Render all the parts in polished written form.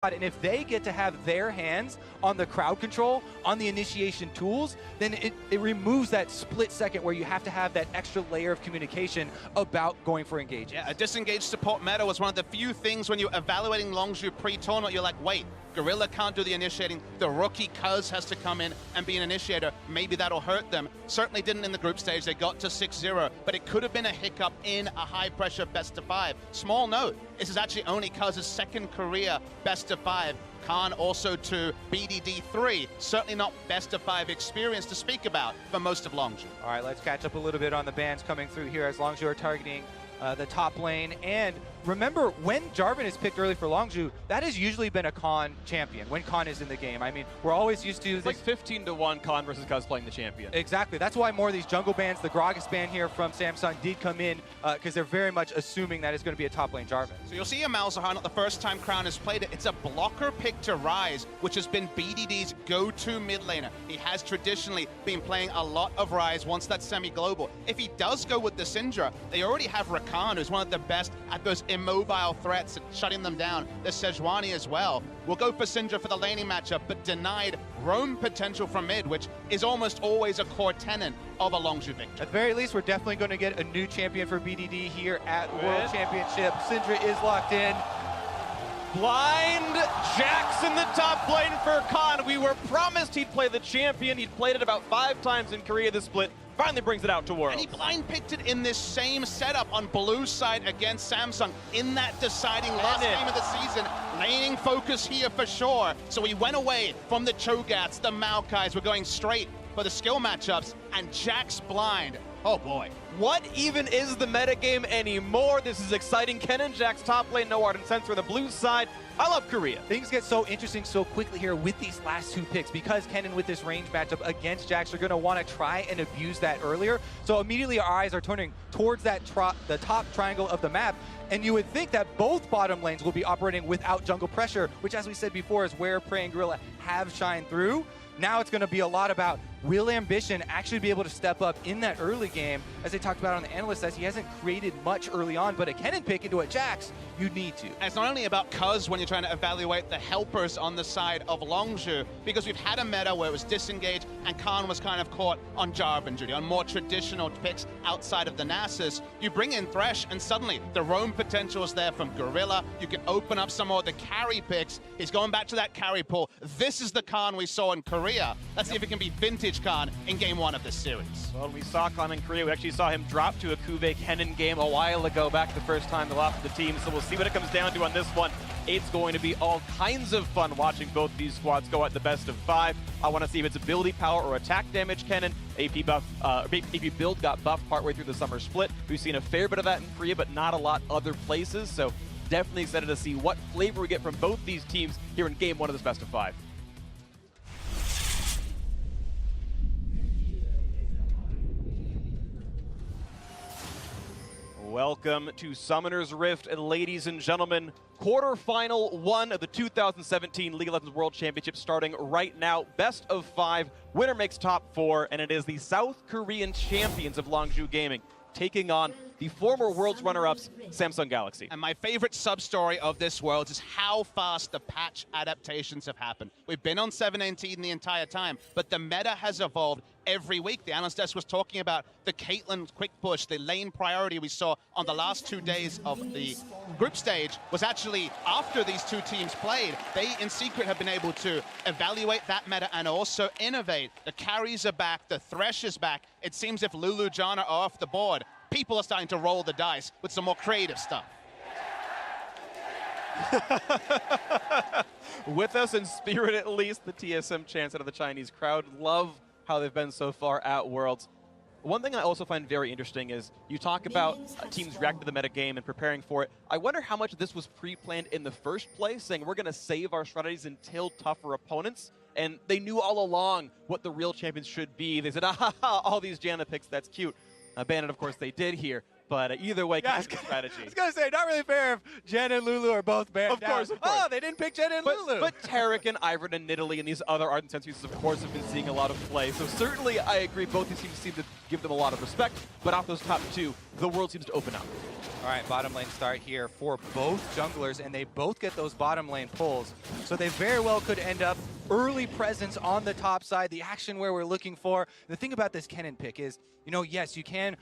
And if they get to have their hands on the crowd control, on the initiation tools, then it removes that split second where you have to have that extra layer of communication about going for engage. Yeah, a disengaged support meta was one of the few things when you're evaluating Longzhu pre-tournament, you're like, wait, Gorilla can't do the initiating, the rookie Cuz has to come in and be an initiator, maybe that'll hurt them. Certainly didn't in the group stage, they got to 6-0, but it could have been a hiccup in a high-pressure best-of-5. Small note, this is actually only Cuz's second career best-of-5. Khan also to BDD3. Certainly not best-of-5 experience to speak about for most of Longzhu. All right, let's catch up a little bit on the bans coming through here as Longzhu are targeting the top lane. And remember, when Jarvan is picked early for Longzhu, that has usually been a Khan champion when Khan is in the game. I mean, we're always used to it's like 15-1 Khan versus Cuz playing the champion. Exactly. That's why more of these jungle bans, the Gragas ban here from Samsung did come in because they're very much assuming that it's going to be a top lane Jarvan. So you'll see a Malzahar, not the first time Crown has played it. It's a blocker pick to Ryze, which has been BDD's go-to mid laner. He has traditionally been playing a lot of Ryze once that's semi-global. If he does go with the Syndra, they already have Rakan, who's one of the best at those immobile threats and shutting them down. There's Sejuani as well. We'll go for Syndra for the laning matchup, but denied roam potential from mid, which is almost always a core tenet of a Longzhu victory. At the very least, we're definitely going to get a new champion for BDD here at World Championship. Syndra is locked in. Blind Jax in the top lane for Khan. We were promised he'd play the champion. He'd played it about 5 times in Korea this split. Finally brings it out to Worlds. And he blind picked it in this same setup on blue side against Samsung in that deciding last game of the season. Laning focus here for sure. So we went away from the Chogats, the Maokais. We're going straight for the skill matchups, and Jax blind. Oh boy. What even is the metagame anymore? This is exciting. Ken and Jax top lane, no Ardent Sensor on the blue side. I love Korea. Things get so interesting so quickly here with these last 2 picks because Kennen with this range matchup against Jax are going to want to try and abuse that earlier. So immediately our eyes are turning towards that the top triangle of the map. And you would think that both bottom lanes will be operating without jungle pressure, which as we said before is where Prey and Gorilla have shined through. Now it's going to be a lot about will Ambition actually be able to step up in that early game? As they talked about on the analyst side, he hasn't created much early on, but a Kennen pick into a Jax, you need to. And it's not only about Cuz when you're trying to evaluate the helpers on the side of Longzhu, because we've had a meta where it was disengaged and Khan was kind of caught on Jarvan duty, on more traditional picks outside of the Nasus. You bring in Thresh and suddenly the roam potential is there from Gorilla. You can open up some more of the carry picks. He's going back to that carry pool. This is the Khan we saw in Korea. Let's see if it can be vintage Khan in game 1 of this series. Well, we saw Khan in Korea. We actually saw him drop to a Kuve Kennen game a while ago, back the first time they lost to the team. So we'll see what it comes down to on this one. It's going to be all kinds of fun watching both these squads go at the best of 5. I want to see if it's ability power or attack damage Kennen. AP buff, AP build got buffed partway through the summer split. We've seen a fair bit of that in Korea, but not a lot other places. So definitely excited to see what flavor we get from both these teams here in game 1 of this best of 5. Welcome to Summoner's Rift, and ladies and gentlemen, quarterfinal 1 of the 2017 League of Legends World Championship starting right now. Best of 5, winner makes top 4, and it is the South Korean champions of Longzhu Gaming taking on the former Worlds runner-ups, Samsung Galaxy. And my favorite sub-story of this World is how fast the patch adaptations have happened. We've been on 718 the entire time, but the meta has evolved every week. The analyst desk was talking about the Caitlyn quick push, the lane priority we saw on the last 2 days of the group stage was actually after these 2 teams played. They, in secret, have been able to evaluate that meta and also innovate. The carries are back, the Thresh is back. It seems if Lulu Jana are off the board, people are starting to roll the dice with some more creative stuff. With us in spirit, at least, the TSM chants out of the Chinese crowd. Love how they've been so far at Worlds. One thing I also find very interesting is you talk about teams reacting to the metagame and preparing for it. I wonder how much of this was pre-planned in the first place, saying we're going to save our strategies until tougher opponents. And they knew all along what the real champions should be. They said, ah, all these Janna picks, that's cute. Bandit, of course, they did here. But either way, yeah, strategy. I was going to say, not really fair if Jen and Lulu are both banned. Of course. Oh, they didn't pick Jen and Lulu. But Tarek and Ivern and Nidalee and these other Ardent Sense pieces, of course, have been seeing a lot of play. So certainly, I agree, both these teams seem to give them a lot of respect, but off those top two, the world seems to open up. All right, bottom lane start here for both junglers, and they both get those bottom lane pulls. So they very well could end up early presence on the top side, the action where we're looking for. The thing about this Kennen pick is, yes, you can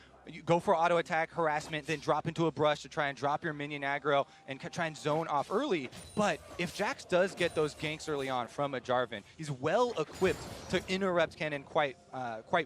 go for auto attack, harassment, then drop into a brush to try and drop your minion aggro and try and zone off early. But if Jax does get those ganks early on from a Jarvan, he's well equipped to interrupt Kennen quite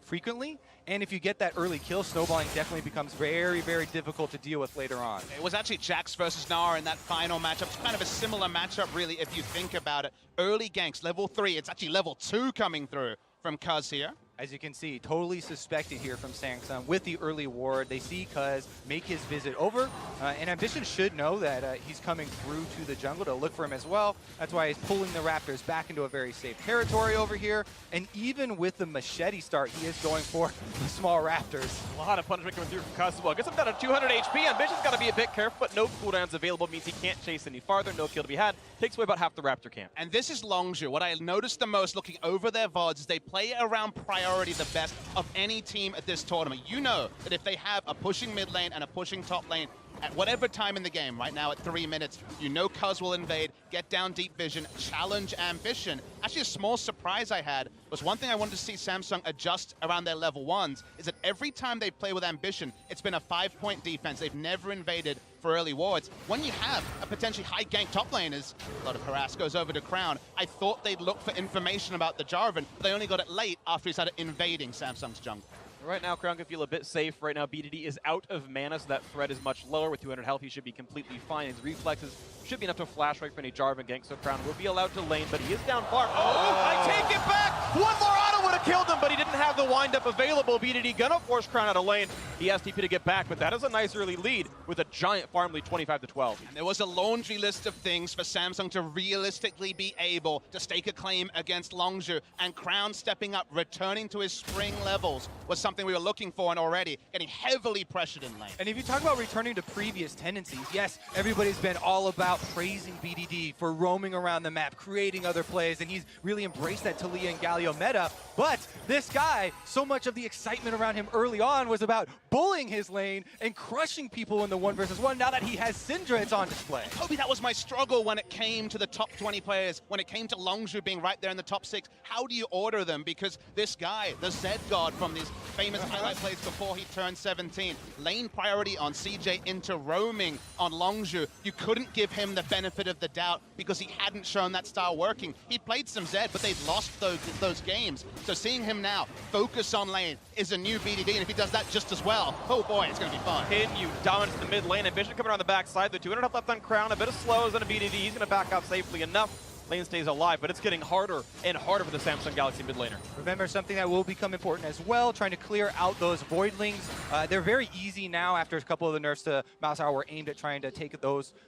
frequently. And if you get that early kill, snowballing definitely becomes very, very difficult to deal with later on. It was actually Jax versus Nara in that final matchup. It's kind of a similar matchup, really, if you think about it. Early ganks, level 3. It's actually level 2 coming through from Cuz here. As you can see, totally suspected here from Samsung with the early ward. They see Cuz make his visit over, and Ambition should know that he's coming through to the jungle to look for him as well. That's why he's pulling the Raptors back into a very safe territory over here. And even with the machete start, he is going for the small Raptors. A lot of punishment coming through from Cuz as well. Gets him down to 200 HP. Ambition's got to be a bit careful, but no cooldowns available means he can't chase any farther. No kill to be had. Takes away about half the Raptor camp. And this is Longzhu. What I noticed the most looking over their VODs is they play around priority the best of any team at this tournament. You know that if they have a pushing mid lane and a pushing top lane at whatever time in the game, right now at 3 minutes, you know Cuz will invade, get down deep vision, challenge Ambition. Actually, a small surprise I had was one thing I wanted to see Samsung adjust around their level 1s is that every time they play with Ambition, it's been a 5-point defense. They've never invaded for early wards. When you have a potentially high gank top laners, a lot of harass goes over to Crown. I thought they'd look for information about the Jarvan, but they only got it late after he started invading Samsung's jungle. Right now, Crown can feel a bit safe. Right now, BDD is out of mana, so that threat is much lower. With 200 health, he should be completely fine. His reflexes should be enough to flash right for any Jarvan gank, so Crown will be allowed to lane, but he is down far. Oh, I take it back! One more auto would have killed him, but he didn't have the windup available. BDD gonna force Crown out of lane. He has TP to get back, but that is a nice early lead with a giant farm lead, 25-12. And there was a laundry list of things for Samsung to realistically be able to stake a claim against Longzhu, and Crown stepping up, returning to his spring levels was something we were looking for, and already getting heavily pressured in lane. And if you talk about returning to previous tendencies, yes, everybody's been all about praising BDD for roaming around the map, creating other plays, and he's really embraced that Talia and Galio meta. But this guy, so much of the excitement around him early on was about bullying his lane and crushing people in the 1 versus 1. Now that he has Syndra, it's on display. Kobe, that was my struggle when it came to the top 20 players, when it came to Longzhu being right there in the top 6. How do you order them? Because this guy, the Zed God from these famous highlight plays before he turned 17, lane priority on CJ into roaming on Longzhu. You couldn't give him the benefit of the doubt because he hadn't shown that style working. He played some Zed, but they'd lost those games. So seeing him now focus on lane is a new BDD, and if he does that just as well, oh boy, it's going to be fun. You dominate the mid lane. Ambition coming around the backside. The 200 health left on Crown. A bit of slow as a BDD. He's going to back out safely enough. Lane stays alive, but it's getting harder and harder for the Samsung Galaxy mid laner. Remember something that will become important as well, trying to clear out those Voidlings. They're very easy now after a couple of the nerfs to Mausauer were aimed at trying to take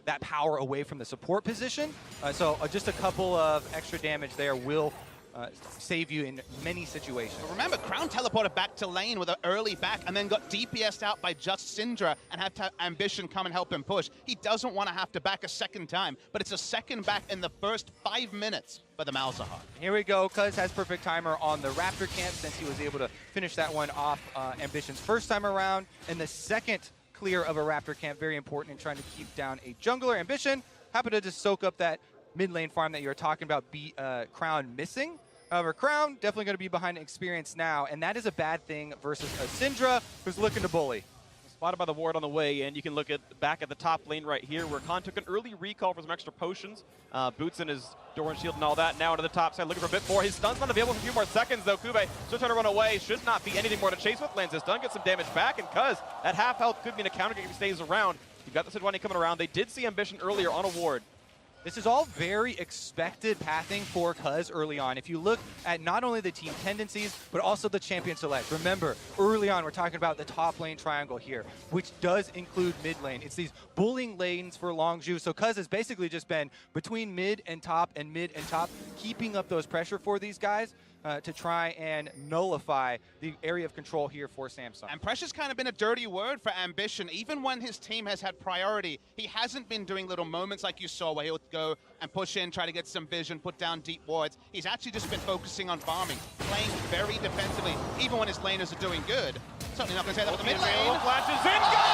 that power away from the support position. So just a couple of extra damage there will save you in many situations. But remember, Crown teleported back to lane with an early back and then got DPS'd out by just Syndra and had to have Ambition come and help him push. He doesn't want to have to back a second time, but it's a second back in the first 5 minutes for the Malzahar. Here we go. Cuz has perfect timer on the Raptor camp since he was able to finish that one off Ambition's first time around. And the second clear of a Raptor camp, very important in trying to keep down a jungler. Ambition happened to just soak up that mid lane farm that you were talking about, Crown missing. However, Crown definitely going to be behind experience now, and that is a bad thing versus a Syndra who's looking to bully. Spotted by the ward on the way, and you can look at back at the top lane right here where Khan took an early recall for some extra potions. Boots in his Doran shield and all that. Now into the top side, looking for a bit more. His stun's not available for a few more seconds, though. Kube still trying to run away. Should not be anything more to chase with. Lands his stun, gets some damage back, and Cuz, that half health could mean a counter if he stays around. You've got the Sidwani coming around. They did see Ambition earlier on a ward. This is all very expected pathing for Cuz early on. If you look at not only the team tendencies, but also the champion select. Remember, early on, we're talking about the top lane triangle here, which does include mid lane. It's these bullying lanes for Longzhu. So Cuz has basically just been between mid and top, keeping up those pressure for these guys to try and nullify the area of control here for Samsung. And pressure's kind of been a dirty word for Ambition. Even when his team has had priority, he hasn't been doing little moments like you saw where he'll go and push in, try to get some vision, put down deep wards. He's actually just been focusing on farming, playing very defensively, even when his laners are doing good. Certainly not going to take that with the mid Little lane. flashes in, got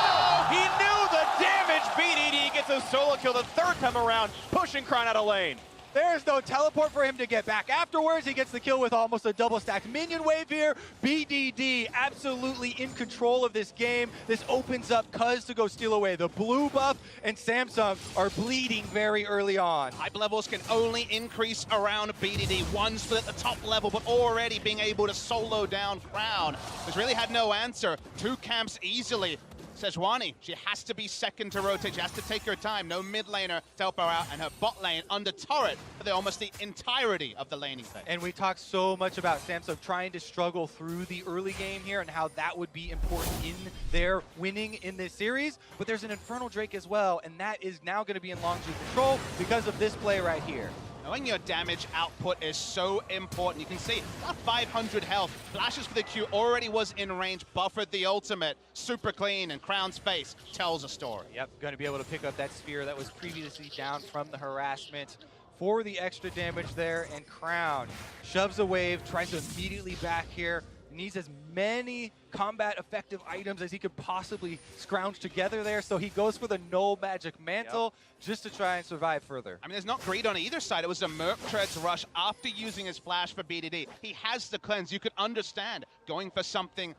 him! He knew the damage. BDD gets a solo kill the third time around, pushing Crown out of lane. There's no teleport for him to get back. Afterwards, he gets the kill with almost a double stacked minion wave here. BDD absolutely in control of this game. This opens up Cuz to go steal away the blue buff, and Samsung are bleeding very early on. Hype levels can only increase around BDD. One split at the top level, but already being able to solo down Crown, who's really had no answer. Two camps easily. Sejuani, she has to be second to rotate. She has to take her time. No mid laner to help her out, and her bot lane under turret for almost the entirety of the laning phase. And we talked so much about Samsung trying to struggle through the early game here and how that would be important in their winning in this series. But there's an Infernal Drake as well, and that is now going to be in Longzhu control because of this play right here. Knowing your damage output is so important. You can see about 500 health. Flashes for the Q, already was in range, buffered the ultimate. Super clean, and Crown's face tells a story. Yep, going to be able to pick up that sphere that was previously down from the harassment for the extra damage there. And Crown shoves a wave, tries to immediately back here. Needs as many combat effective items as he could possibly scrounge together there, so he goes for the no magic mantle just to try and survive further. I mean, there's not greed on either side. It was a Merc Treads rush after using his flash for BDD. He has the cleanse. You could understand going for something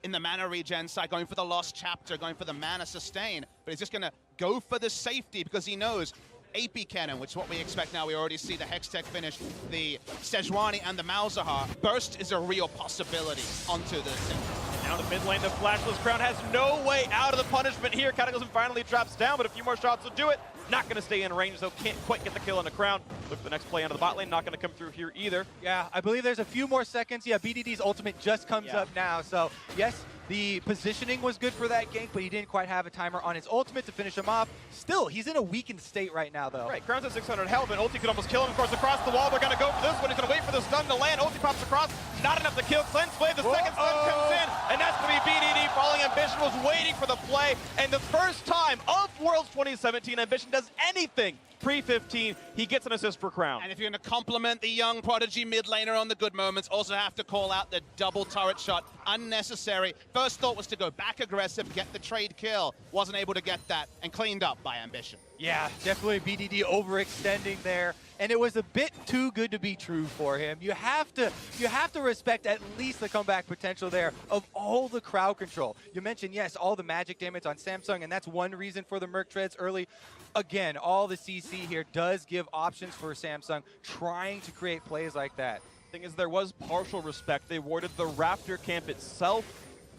in the mana regen side, going for the Lost Chapter, going for the mana sustain, but he's just going to go for the safety because he knows AP Cannon, which is what we expect now. We already see the Hextech finish, the Sejuani and the Malzahar. Burst is a real possibility onto the sim. Now the mid lane, the flashless Crown has no way out of the punishment here. Cataclysm finally drops down, but a few more shots will do it. Not going to stay in range, though. Can't quite get the kill on the Crown. Look for the next play onto the bot lane. Not going to come through here either. Yeah, I believe there's a few more seconds. Yeah, BDD's ultimate just comes up now. So, yes, the positioning was good for that gank, but he didn't quite have a timer on his ultimate to finish him off. Still, he's in a weakened state right now, though. Right, Crown's at 600 health, and ulti could almost kill him. Of course, across the wall, they're going to go for this one. He's going to wait for the stun to land. Ulti pops across. Not enough to kill. Cleanse wave. The second stun comes in, and that's going to be BDD. Falling Ambition was waiting for the play, and the first time of Worlds 2017, Ambition does anything pre-15, he gets an assist for Crown. And if you're going to compliment the young prodigy mid laner on the good moments, also have to call out the double turret shot. Unnecessary. First thought was to go back aggressive, get the trade kill. Wasn't able to get that, and cleaned up by Ambition. Yeah, definitely BDD overextending there, and it was a bit too good to be true for him. You have to respect at least the comeback potential there of all the crowd control. You mentioned, yes, all the magic damage on Samsung, and that's one reason for the Merc Treads early. Again, all the CC here does give options for Samsung trying to create plays like that. Thing is, there was partial respect. They warded the Raptor camp itself,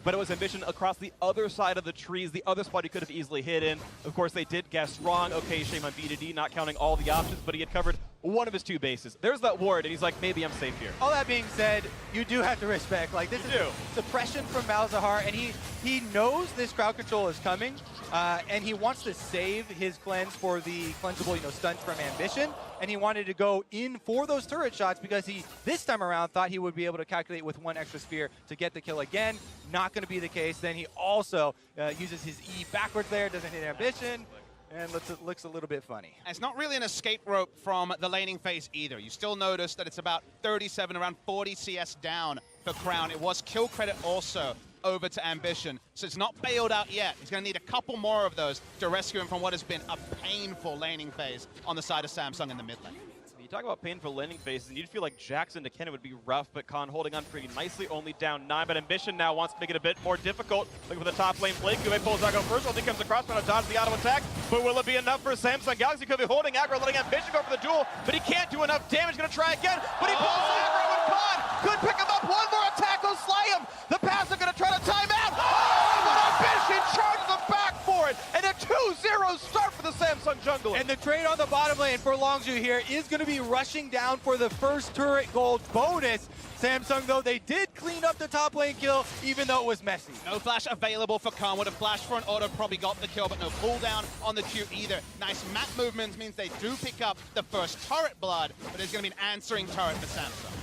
but it was Ambition across the other side of the trees, the other spot he could have easily hit in. Of course, they did guess wrong. Okay, shame on BDD, not counting all the options, but he had covered one of his two bases. There's that ward, and he's like, maybe I'm safe here. All that being said, you do have to respect, like, this is suppression from Malzahar, and he knows this crowd control is coming, and he wants to save his cleanse for the cleansable, stuns from Ambition, and he wanted to go in for those turret shots because he, this time around, thought he would be able to calculate with one extra spear to get the kill again. Not going to be the case. Then he also uses his E backwards there, doesn't hit Ambition, and looks a little bit funny. And it's not really an escape rope from the laning phase either. You still notice that it's about 37, around 40 CS down for Crown. It was kill credit also over to Ambition, so it's not bailed out yet. He's going to need a couple more of those to rescue him from what has been a painful laning phase on the side of Samsung in the mid lane. You talk about painful laning phases, and you'd feel like Jackson to Kenna would be rough, but Khan holding on pretty nicely, only down 9, but Ambition now wants to make it a bit more difficult. Looking for the top lane play. Kuwei pulls Aggro first, ulti comes across, trying to dodge the auto attack, but will it be enough for Samsung? Galaxy could be holding Aggro, letting Ambition go for the duel, but he can't do enough damage. Gonna try again, but he pulls Aggro, and Khan could pick him up. One more attack will slay him. The passive gonna try to time out. But Ambition charges him back for it, and a 2-0 start for the Samsung jungler. And the trade on the bottom lane for Longzhu here is going to be rushing down for the first turret gold bonus. Samsung, though, they did clean up the top lane kill, even though it was messy. No flash available for Khan. Would have flashed for an auto, probably got the kill, but no cooldown on the Q either. Nice map movements means they do pick up the first turret blood, but there's going to be an answering turret for Samsung.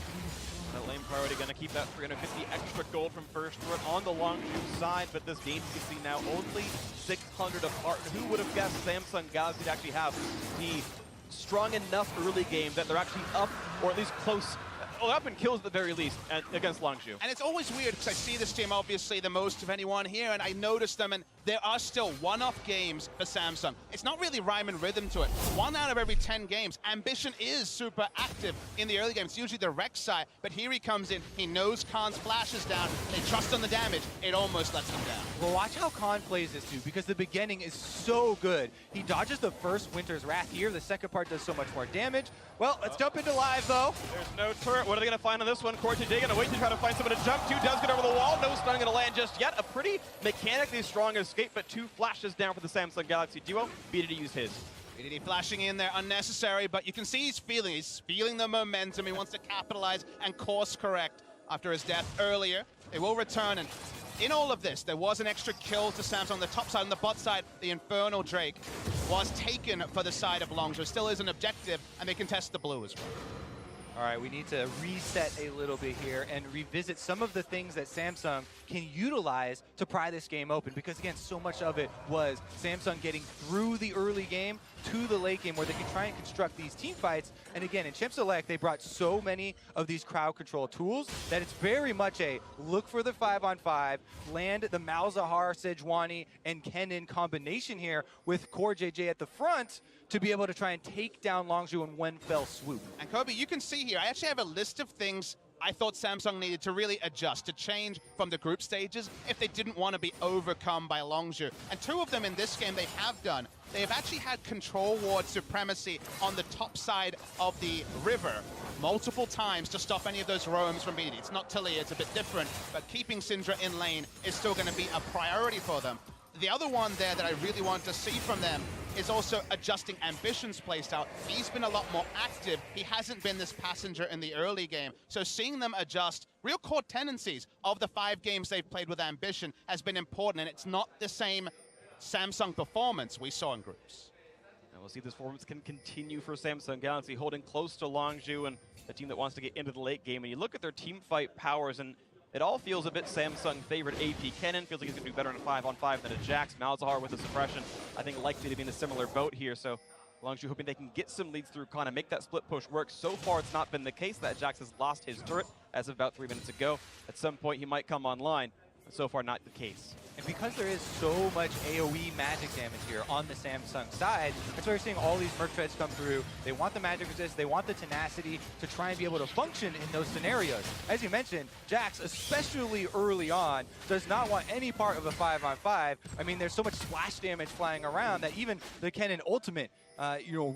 That lane priority going to keep that 350 extra gold from first turret on the Longzhu side, but this game you can see now only 600 apart. Who would have guessed Samsung Galaxy to actually have the strong enough early game that they're actually up, or at least close up and kills at the very least against Longzhu. And it's always weird because I see this team obviously the most of anyone here, and I notice them, and there are still one-off games for Samsung. It's not really rhyme and rhythm to it. 1 out of every 10 games. Ambition is super active in the early game. It's usually the Rex side, but here he comes in. He knows Khan's flash is down. They trust on the damage. It almost lets them down. Well, watch how Khan plays this too, because the beginning is so good. He dodges the first Winter's Wrath here. The second part does so much more damage. Well, let's jump into live though. There's no turret. What are they going to find on this one? Quarterfinals going to wait to try to find someone to jump to. Does get over the wall. No stun going to land just yet. A pretty mechanically strong escape, but 2 flashes down for the Samsung Galaxy duo. BDD used his. BDD flashing in there, unnecessary, but you can see he's feeling the momentum. He wants to capitalize and course correct after his death earlier. They will return, and in all of this, there was an extra kill to Samsung on the top side. On the bot side, the Infernal Drake was taken for the side of Longzhu. Still is an objective, and they contest the blue as well. All right, we need to reset a little bit here and revisit some of the things that Samsung can utilize to pry this game open, because again, so much of it was Samsung getting through the early game to the late game where they can try and construct these team fights. And again, in Champ Select, they brought so many of these crowd control tools that it's very much a look for the 5-on-5, land the Malzahar, Sejuani, and Kennen combination here with Core JJ at the front to be able to try and take down Longzhu in one fell swoop. And Kobe, you can see here, I actually have a list of things I thought Samsung needed to really adjust, to change from the group stages if they didn't want to be overcome by Longzhu. And 2 of them in this game they have done. They have actually had control ward supremacy on the top side of the river multiple times to stop any of those roams from beating. It's not Tilly, it's a bit different, but keeping Syndra in lane is still going to be a priority for them. The other one there that I really want to see from them is also adjusting Ambition's playstyle. He's been a lot more active. He hasn't been this passenger in the early game. So seeing them adjust real core tendencies of the 5 games they've played with Ambition has been important, and it's not the same Samsung performance we saw in groups. And we'll see if this performance can continue for Samsung Galaxy, holding close to Longzhu and the team that wants to get into the late game. And you look at their team fight powers, and it all feels a bit Samsung favored. AP Kennen feels like he's going to do better in a 5-on-5 than a Jax. Malzahar with the suppression, I think likely to be in a similar boat here. So Longzhu hoping they can get some leads through Khan and make that split push work. So far, it's not been the case. That Jax has lost his turret as of about 3 minutes ago. At some point, he might come online, but so far, not the case. And because there is so much AoE magic damage here on the Samsung side, that's why you're seeing all these Merc Treads come through. They want the magic resist, they want the tenacity to try and be able to function in those scenarios. As you mentioned, Jax, especially early on, does not want any part of a 5-on-5. I mean, there's so much splash damage flying around that even the Kennen ultimate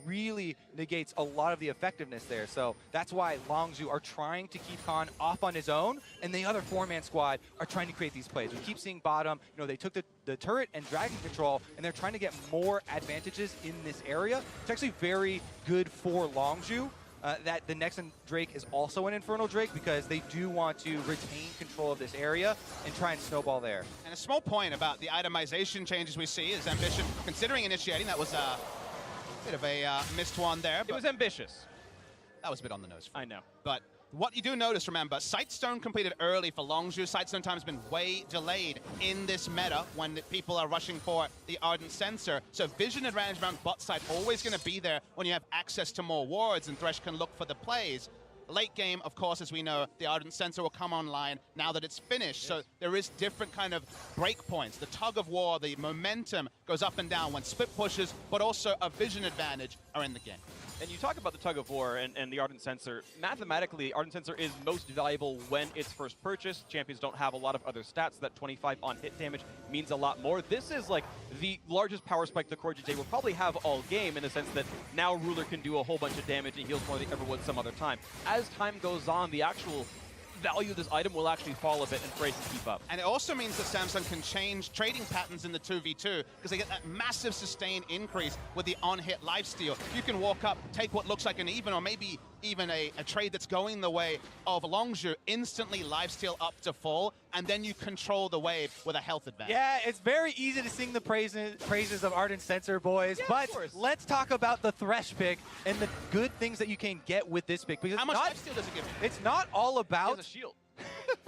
really negates a lot of the effectiveness there. So that's why Longzhu are trying to keep Khan off on his own, and the other 4-man squad are trying to create these plays. We keep seeing bottom, they took the turret and dragon control, and they're trying to get more advantages in this area. It's actually very good for Longzhu that the next Drake is also an Infernal Drake, because they do want to retain control of this area and try and snowball there. And a small point about the itemization changes we see is Ambition considering initiating. That was bit of a missed one there. It was ambitious. That was a bit on the nose. I know. But what you do notice, remember, Sightstone completed early for Longzhu. Sightstone time has been way delayed in this meta when people are rushing for the Ardent Sensor. So vision advantage around bot side always going to be there when you have access to more wards, and Thresh can look for the plays. Late game, of course, as we know, the Ardent Sensor will come online now that it's finished. Yes. So there is different kind of breakpoints. The tug of war, the momentum goes up and down when split pushes, but also a vision advantage are in the game. And you talk about the tug of war and the Ardent Sensor. Mathematically, Ardent Sensor is most valuable when it's first purchased. Champions don't have a lot of other stats. That 25 on hit damage means a lot more. This is like the largest power spike the Core JJ will probably have all game, in the sense that now Ruler can do a whole bunch of damage and heals more than he ever would some other time. As time goes on, the actual value of this item will actually fall a bit, and Frey can keep up. And it also means that Samsung can change trading patterns in the 2v2, because they get that massive sustained increase with the on-hit lifesteal. You can walk up, take what looks like an even, or maybe even a trade that's going the way of Longzhu, instantly lifesteal up to full, and then you control the wave with a health advantage. Yeah, it's very easy to sing the praises of Ardent Sensor, boys, yeah, but let's talk about the Thresh pick and the good things that you can get with this pick. Because how much lifesteal does it give you? It's not all about... He has a shield.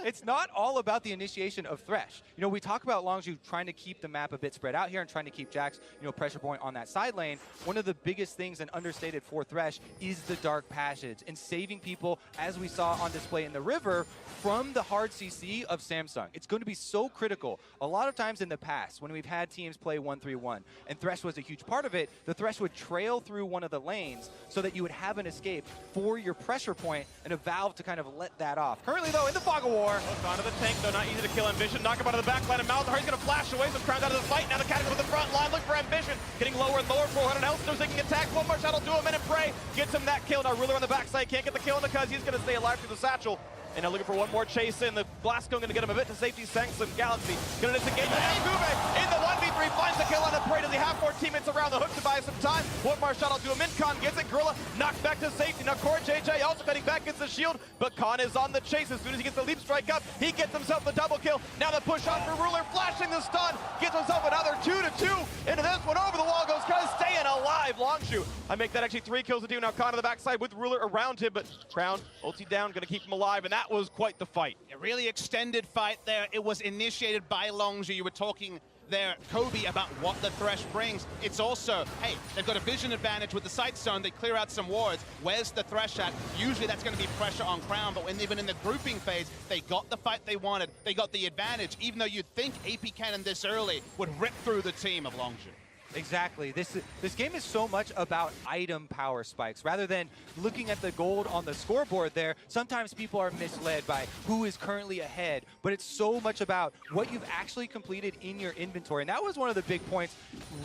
It's not all about the initiation of Thresh. You know, we talk about Longzhu trying to keep the map a bit spread out here and trying to keep Jax, you know, pressure point on that side lane. One of the biggest things and understated for Thresh is the Dark Passage and saving people, as we saw on display in the river, from the hard CC of Samsung. It's going to be so critical. A lot of times in the past, when we've had teams play 1-3-1, and Thresh was a huge part of it, the Thresh would trail through one of the lanes so that you would have an escape for your pressure point and a valve to kind of let that off. Currently, though, in the fog of war. Hooked onto the tank, though, not easy to kill Ambition. Knock him out of the back line, and Malzahar, he's going to flash away, so Crown's out of the fight. Now the Cataclysm with the front line, look for Ambition. Getting lower and lower, 400 health, still taking attack. One more shot will do him in and pray. Gets him that kill. Now Ruler on the backside, can't get the kill because he's going to stay alive through the satchel. And now looking for one more chase in. The Blasco going to get him a bit to safety. Samsung Galaxy going to disengage. And Kube in the 1v3 finds the kill on the prey. Does he have 4 teammates around the hook to buy some time? One more shot, I'll do a min. Khan gets it. Gorilla knocked back to safety. Now Core JJ also cutting back, gets the shield, but Khan is on the chase. As soon as he gets the leap strike up, he gets himself the double kill. Now the push on for Ruler, flashing the stun, gets himself another 2-2 into this one. Over the wall goes Khan, staying alive. Longzhu, I make that actually 3 kills to do. Now Khan on the backside with Ruler around him, but Crown ulti down, going to keep him alive, and that was quite the fight. A really extended fight there. It was initiated by Longzhu. You were talking there, Kobe, about what the Thresh brings. It's also, hey, they've got a vision advantage with the sight zone. They clear out some wards. Where's the Thresh at? Usually that's going to be pressure on Crown, but when even in the grouping phase, they got the fight they wanted. They got the advantage, even though you'd think AP Cannon this early would rip through the team of Longzhu. Exactly. This game is so much about item power spikes. Rather than looking at the gold on the scoreboard there, sometimes people are misled by who is currently ahead, but it's so much about what you've actually completed in your inventory. And that was one of the big points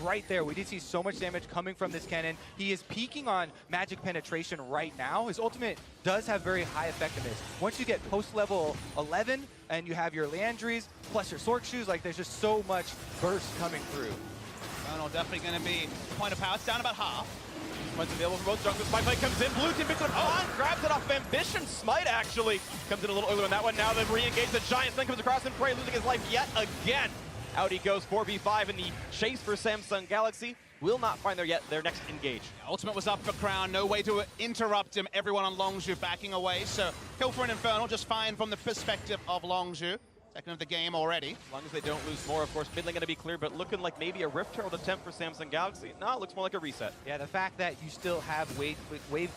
right there. We did see so much damage coming from this cannon. He is peaking on magic penetration right now. His ultimate does have very high effectiveness. Once you get post-level 11 and you have your Leandries plus your Sork shoes, like there's just so much burst coming through. Definitely going to be a point of power. It's down about half. Smite's available for both junglers. Smite comes in. Blue team picks it up. On, grabs it off Ambition. Smite actually comes in a little earlier on that one. Now they re-engage the Giants. Then comes across and Prey, losing his life yet again. Out he goes, 4v5 in the chase for Samsung Galaxy. Will not find their next engage. Ultimate was up for Crown. No way to interrupt him. Everyone on Longzhu backing away. So kill for an Infernal, just fine from the perspective of Longzhu. Second of the game already. As long as they don't lose more, of course, mid lane going to be clear, but looking like maybe a Rift Herald attempt for Samsung Galaxy. No, it looks more like a reset. Yeah, the fact that you still have wave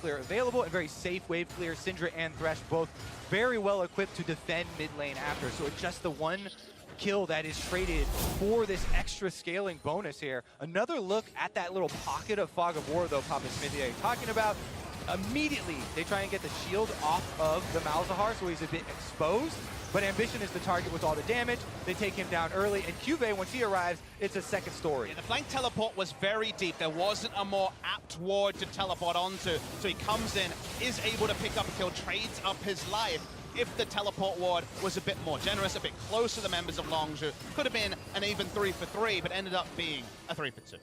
clear available and very safe wave clear, Syndra and Thresh both very well equipped to defend mid lane after. So it's just the one kill that is traded for this extra scaling bonus here. Another look at that little pocket of Fog of War, though, Papa Smithy, you're talking about. Immediately, they try and get the shield off of the Malzahar, so he's a bit exposed. But Ambition is the target with all the damage. They take him down early, and Cube, once he arrives, it's a second story. Yeah, the flank teleport was very deep. There wasn't a more apt ward to teleport onto. So he comes in, is able to pick up a kill, trades up his life. If the teleport ward was a bit more generous, a bit closer to the members of Longzhu, could have been an even 3-for-3, but ended up being a 3-for-2.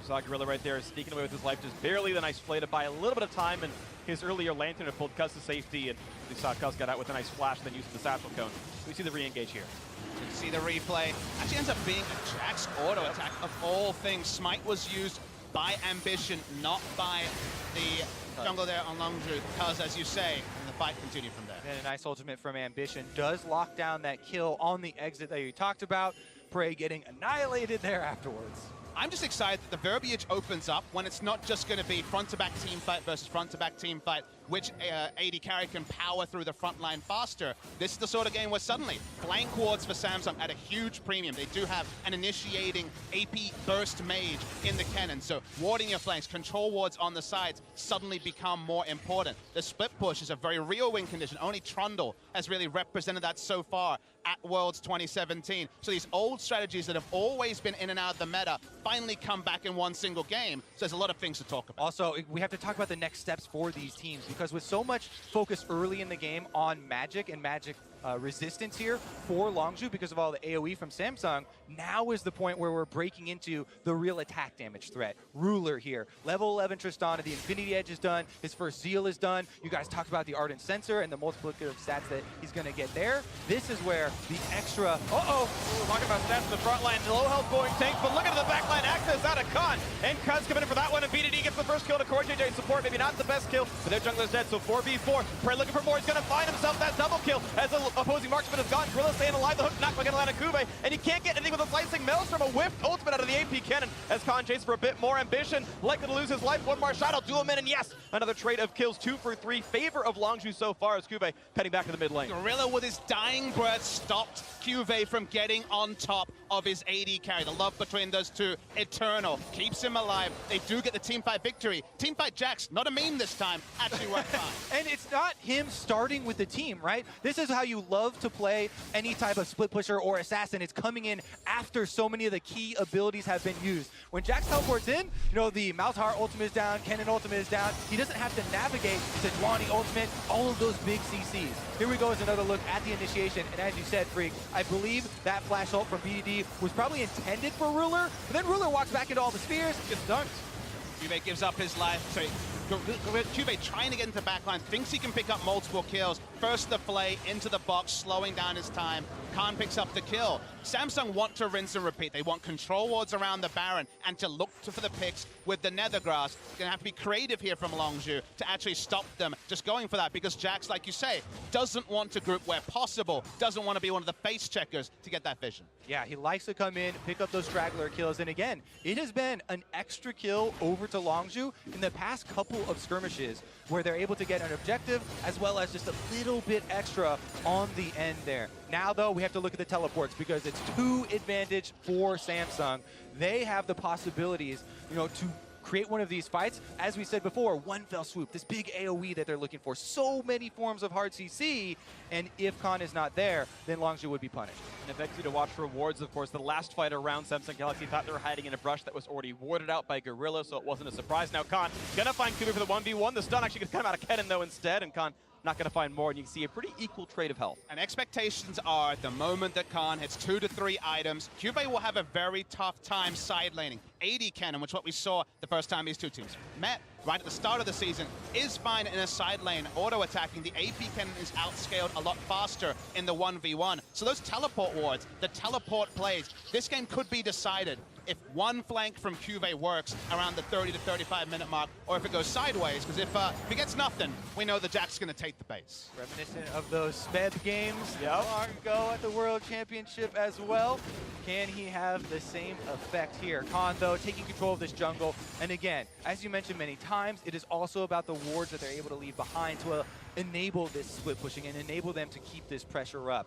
Saw Gorilla right there sneaking away with his life, just barely the nice play to buy a little bit of time, and his earlier Lantern had pulled Cuz to safety, and we saw Cuz got out with a nice flash, then using the satchel cone. We see the re-engage here. You can see the replay. Actually ends up being a Jax auto attack of all things. Smite was used by Ambition, not by the jungle there on Longzhu, Cuz, as you say, and the fight continued from there. And a nice ultimate from Ambition does lock down that kill on the exit that you talked about. Prey getting annihilated there afterwards. I'm just excited that the verbiage opens up when it's not just going to be front-to-back team fight versus front-to-back team fight, which AD carry can power through the front line faster. This is the sort of game where suddenly flank wards for Samsung at a huge premium. They do have an initiating AP burst mage in the cannon, so warding your flanks, control wards on the sides suddenly become more important. The split push is a very real win condition. Only Trundle has really represented that so far at Worlds 2017. So these old strategies that have always been in and out of the meta finally come back in one single game. So there's a lot of things to talk about. Also, we have to talk about the next steps for these teams, because with so much focus early in the game on Magic and Magic resistance here for Longzhu because of all the AoE from Samsung, now is the point where we're breaking into the real attack damage threat. Ruler here, level 11 Tristana, the Infinity Edge is done, his first Zeal is done. You guys talked about the Ardent Sensor and the multiplicative stats that he's going to get there. This is where the extra, we're talking about stats in the front line, low health going tanks, but look at the back line, access out of Khan, and Cuz coming in for that one, and BDD gets the first kill to Core JJ support, maybe not the best kill, but their jungler's dead, so 4v4, Prey looking for more, he's going to find himself that double kill, as a Multiple opposing marksmen have gone. Gorilla staying alive. The hook not going to land on Kube. And he can't get anything with a slicing Maelstrom. A whiffed ultimate out of the AP cannon as Khan chases for a bit more ambition. Likely to lose his life. One more shot. I'll do him in. And yes, another trade of kills. 2 for 3. Favor of Longzhu so far as Kube heading back to the mid lane. Gorilla with his dying breath stopped Cuvée from getting on top of his AD carry. The love between those two, eternal, keeps him alive. They do get the teamfight victory. Teamfight Jax, not a meme this time, actually worked fine. And it's not him starting with the team, right? This is how you love to play any type of split pusher or assassin. It's coming in after so many of the key abilities have been used. When Jax teleports in, you know, the Malzahar ultimate is down, Kennen ultimate is down. He doesn't have to navigate Sejuani ultimate, all of those big CCs. Here we go as another look at the initiation. And as you said, Freak, I believe that flash ult from BDD was probably intended for Ruler, but then Ruler walks back into all the spheres, gets dunked. Cuvée gives up his life. So Cuvée trying to get into backline, thinks he can pick up multiple kills. First the flay into the box, slowing down his time. Khan picks up the kill. Samsung want to rinse and repeat. They want control wards around the Baron and to look for the picks with the Nethergrass. Gonna have to be creative here from Longzhu to actually stop them just going for that, because Jax, like you say, doesn't want to group where possible, doesn't want to be one of the face checkers to get that vision. Yeah, he likes to come in, pick up those straggler kills, and again, it has been an extra kill over to Longzhu in the past couple of skirmishes where they're able to get an objective as well as just a little bit extra on the end there. Now, though, we have to look at the teleports because it's 2 advantage for Samsung. They have the possibilities, you know, to create one of these fights. As we said before, one fell swoop, this big AoE that they're looking for. So many forms of hard CC, and if Khan is not there, then Longzhu would be punished. And it begs you to watch for rewards, of course. The last fight around Samsung Galaxy thought they were hiding in a brush that was already warded out by Gorilla, so it wasn't a surprise. Now Khan gonna find Kube for the 1v1. The stun actually gonna come out of Kennen, though, instead, and Khan not going to find more, and you can see a pretty equal trade of health. And expectations are, at the moment that Khan hits 2 to 3 items, Cuvée will have a very tough time side laning. AD Cannon, which is what we saw the first time these two teams met right at the start of the season, is fine in a side lane auto-attacking. The AP Cannon is outscaled a lot faster in the 1v1. So those teleport wards, the teleport plays, this game could be decided if one flank from Cuvée works around the 30 to 35 minute mark, or if it goes sideways, because if he gets nothing, we know that Jack's going to take the base. Reminiscent of those Sped games long ago at the World Championship as well. Can he have the same effect here? Khan, though, taking control of this jungle. And again, as you mentioned many times, it is also about the wards that they're able to leave behind to enable this split pushing and enable them to keep this pressure up.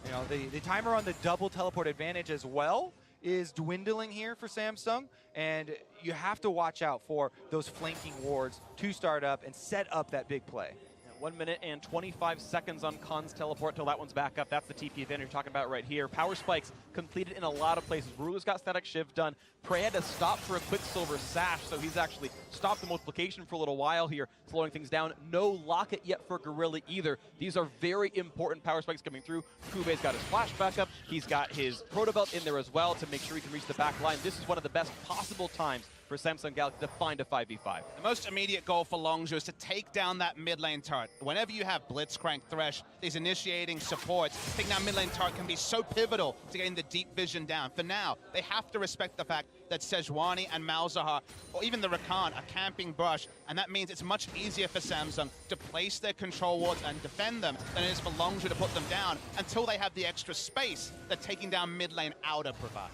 You know, the timer on the double teleport advantage as well is dwindling here for Samsung, and you have to watch out for those flanking wards to start up and set up that big play. 1 minute and 25 seconds on Khan's teleport till that one's back up. That's the TP advantage you're talking about right here. Power spikes completed in a lot of places. Ruler's got static shiv done. Prey had to stop for a Quicksilver Sash, so he's actually stopped the multiplication for a little while here, slowing things down. No locket yet for Gorilla either. These are very important power spikes coming through. Kube's got his flash backup. He's got his Proto Belt in there as well to make sure he can reach the back line. This is one of the best possible times for Samsung Galaxy to find a 5v5. The most immediate goal for Longzhu is to take down that mid lane turret. Whenever you have Blitzcrank, Thresh, these initiating supports, taking down mid lane turret can be so pivotal to getting the deep vision down. For now, they have to respect the fact that Sejuani and Malzahar, or even the Rakan, are camping brush, and that means it's much easier for Samsung to place their control wards and defend them than it is for Longzhu to put them down until they have the extra space that taking down mid lane outer provides.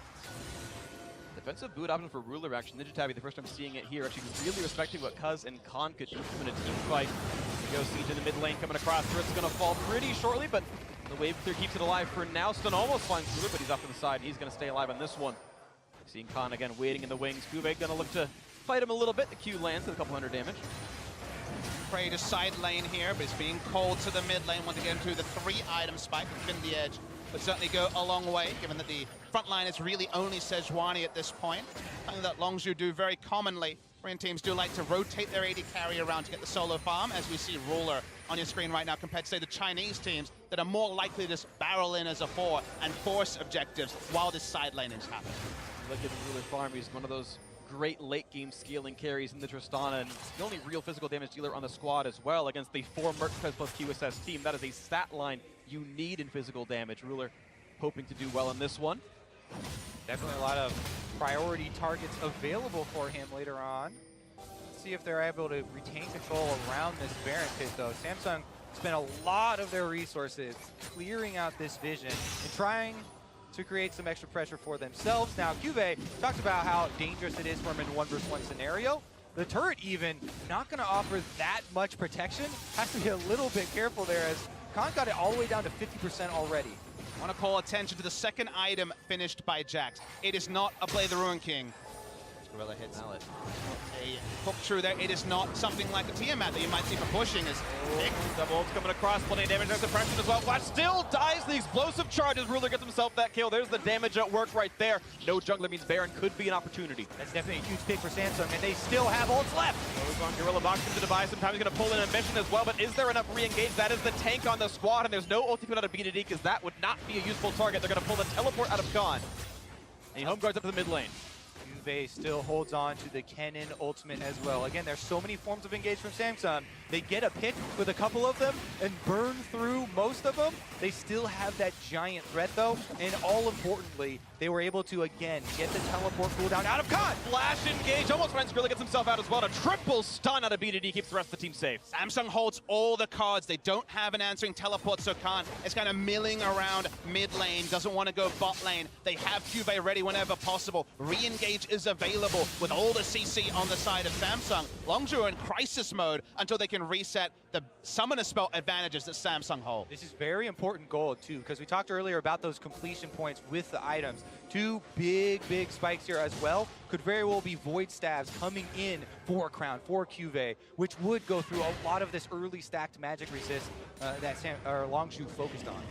Defensive boot option for Ruler, actually. Ninja Tabby, the first time seeing it here, actually really respecting what Cuz and Khan could do in a team fight. Go Siege in the mid lane coming across. Threat's going to fall pretty shortly, but the wave clear keeps it alive for now. Stun almost finds Ruler, but he's off to the side. He's going to stay alive on this one. Seeing Khan again waiting in the wings. Kube going to look to fight him a little bit. The Q lands with a couple hundred damage. Prey to side lane here, but it's being called to the mid lane. Want to get into the 3-item spike within the edge. But certainly go a long way, given that the front line is really only Sejuani at this point. Something that Longzhu do very commonly. Korean teams do like to rotate their AD carry around to get the solo farm, as we see Ruler on your screen right now, compared to, say, the Chinese teams that are more likely to just barrel in as a 4 and force objectives while this side lane is happening. Look at Ruler farm. He's one of those great late-game scaling carries in the Tristana, and the only real physical damage dealer on the squad as well against the 4 Merc plus QSS team. That is a stat line you need in physical damage. Ruler hoping to do well in this one. Definitely a lot of priority targets available for him later on. Let's see if they're able to retain control around this Baron pit, though. Samsung spent a lot of their resources clearing out this vision and trying to create some extra pressure for themselves. Now, Cuvée talked about how dangerous it is for him in 1v1 scenario. The turret even not going to offer that much protection. Has to be a little bit careful there as Khan got it all the way down to 50% already. I want to call attention to the second item finished by Jax. It is not a Blade the Ruin King. Gorilla hits Mallet. A hook through there. It is not something like a Tiamat that you might see for pushing. As double ult's coming across, plenty of damage, there's suppression as well. Flash still dies the explosive charges. Ruler gets himself that kill. There's the damage at work right there. No jungler means Baron could be an opportunity. That's definitely a huge pick for Samsung, and they still have ults left. Goes on Gorilla, box him to device. Sometimes he's going to pull in Ambition as well, but is there enough re-engage? That is the tank on the squad, and there's no ultimate out of BDD because that would not be a useful target. They're going to pull the teleport out of Khan. And he home guards up to the mid lane. Cuvée still holds on to the Kennen ultimate as well. Again, there's so many forms of engage from Samsung. They get a pick with a couple of them and burn through most of them. They still have that giant threat though, and all importantly, they were able to again get the teleport cooldown out of Khan. Flash engage, almost finds Gorilla, gets himself out as well. A triple stun out of BDD keeps the rest of the team safe. Samsung holds all the cards. They don't have an answering teleport, so Khan is kind of milling around mid lane, doesn't want to go bot lane. They have Cuvée ready whenever possible. Re-engage is available with all the CC on the side of Samsung. Longzhu are in crisis mode until they can reset the summoner spell advantages that Samsung hold. This is very important gold too, because we talked earlier about those completion points with the items. Two big spikes here as well. Could very well be Void Stabs coming in for Crown, for Cuvée, which would go through a lot of this early stacked magic resist that Longzhu focused on.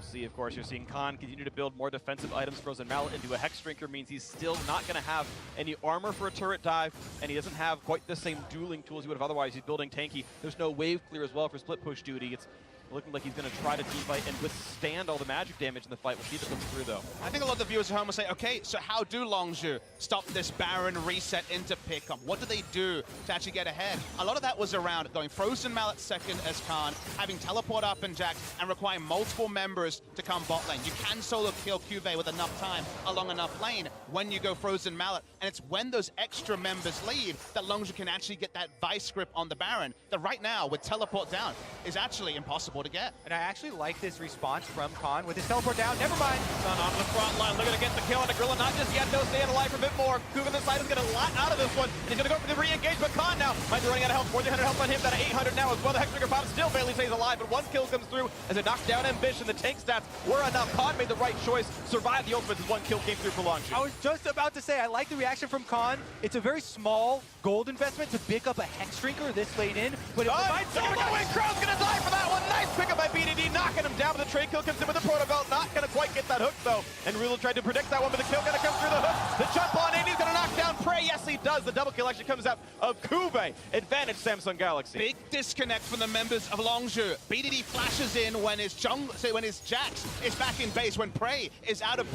See, of course, you're seeing Khan continue to build more defensive items. Frozen Mallet into a Hex Drinker means he's still not going to have any armor for a turret dive, and he doesn't have quite the same dueling tools he would have otherwise. He's building tanky. There's no wave clear as well for split push duty. It's looking like he's going to try to team fight and withstand all the magic damage in the fight. We'll see if it comes through, though. I think a lot of the viewers at home will say, okay, so how do Longzhu stop this Baron reset into pick-up? What do they do to actually get ahead? A lot of that was around going Frozen Mallet second as Khan, having teleport up and Jax, and requiring multiple members to come bot lane. You can solo kill Cuvée with enough time along enough lane when you go Frozen Mallet, and it's when those extra members leave that Longzhu can actually get that vice grip on the Baron that right now, with teleport down, is actually impossible to get. And I actually like this response from Khan with his teleport down. Never mind. Sun on the front line, looking to get the kill on the Gorilla. Not just yet, though, staying alive for a bit more. Kugan this side is going to lot out of this one. He's going to go for the re-engage, but Khan now might be running out of health. 400 health on him, down to 800 now as well. The Hex Trigger pop still barely stays alive, but one kill comes through as it knocks down Ambition. The tank stats were enough. Khan made the right choice, survived the ultimate as one kill came through for Longzhu. I was just about to say, I like the reaction from Khan. It's a very small gold investment to pick up a Hex Drinker this late in, but it provides solo, and Crow's going to die for that one. Nice pickup by BDD, knocking him down, but the trade kill comes in with the protocol. Not going to quite get that hook, though. And Ruler tried to predict that one, but the kill going to come through the hook. The jump on in, he's going to knock down Prey. Yes, he does. The double kill actually comes out of Cuvée. Advantage Samsung Galaxy. Big disconnect from the members of Longzhu. BDD flashes in when his Jax is back in base, when Prey is out of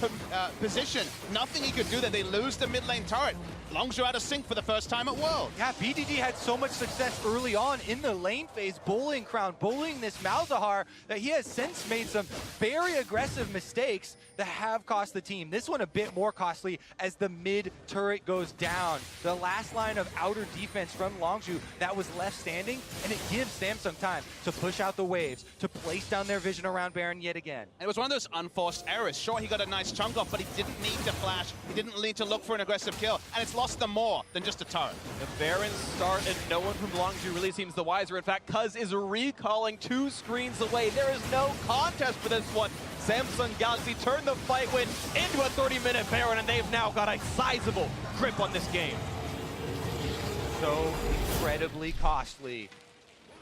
position. Nothing he could do there. They lose the mid lane turret. Longzhu out of sync for the first time at World. Yeah, BDD had so much success early on in the lane phase, bullying Crown, bullying this Malzahar, that he has since made some very aggressive mistakes that have cost the team. This one a bit more costly as the mid turret goes down. The last line of outer defense from Longzhu that was left standing, and it gives Samsung time to push out the waves, to place down their vision around Baron yet again. It was one of those unforced errors. Sure, he got a nice chunk off, but he didn't need to flash. He didn't need to look for an aggressive kill, and it's lost them more than just a turret. The Barons start, and no one from Longzhu really seems the wiser. In fact, Cuz is recalling 2 screens away. There is no contest for this one. Samsung Galaxy turned the fight win into a 30-minute Baron, and they've now got a sizable grip on this game. So incredibly costly.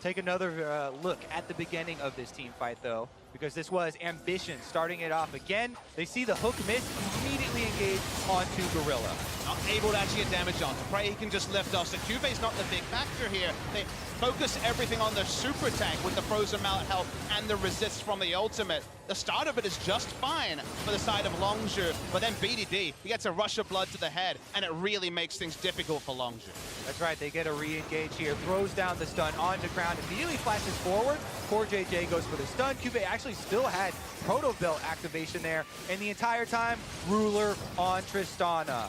Take another look at the beginning of this team fight, though, because this was Ambition starting it off again. They see the hook miss, immediately engage onto Gorilla. Not able to actually get damage on. Prey he can just lift off. So Cuvé's not the big factor here. They focus everything on the super tank with the Frozen Mallet health and the resist from the ultimate. The start of it is just fine for the side of Longzhu, but then BDD, he gets a rush of blood to the head, and it really makes things difficult for Longzhu. That's right, they get a re-engage here, throws down the stun onto Crown, immediately flashes forward. Poor JJ goes for the stun. Cuvée actually still had Proto Belt activation there, and the entire time, Ruler on Tristana.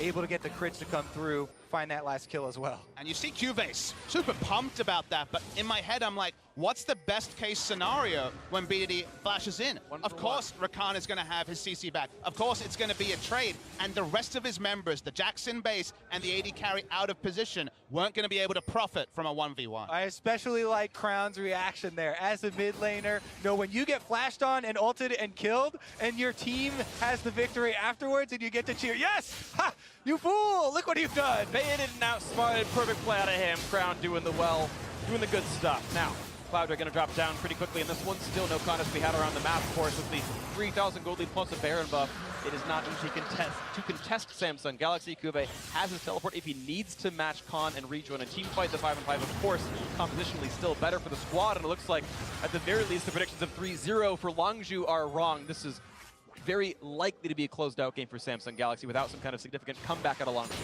Able to get the crits to come through. find that last kill as well. And you see Cuvée super pumped about that, but in my head I'm like, what's the best case scenario when BDD flashes in? Of course Rakan is going to have his CC back. Of course it's going to be a trade, and the rest of his members, the Jackson base and the AD carry out of position, weren't going to be able to profit from a 1v1. I especially like Crown's reaction there. As a mid laner, when you get flashed on and ulted and killed, and your team has the victory afterwards, and you get to cheer, yes! Ha! You fool! Look what you've done! Baited and outsmarted, perfect play out of him. Crown doing the doing the good stuff. Now, Cloud are going to drop down pretty quickly, and this one still no contest to be had around the map, of course, with the 3,000 gold lead plus a Baron buff. It is not easy to contest Samsung Galaxy. Cuvée has his teleport if he needs to match Khan and rejoin a team fight. The 5-on-5, of course, compositionally still better for the squad, and it looks like, at the very least, the predictions of 3-0 for Longzhu are wrong. This is very likely to be a closed-out game for Samsung Galaxy without some kind of significant comeback out of Longzhu.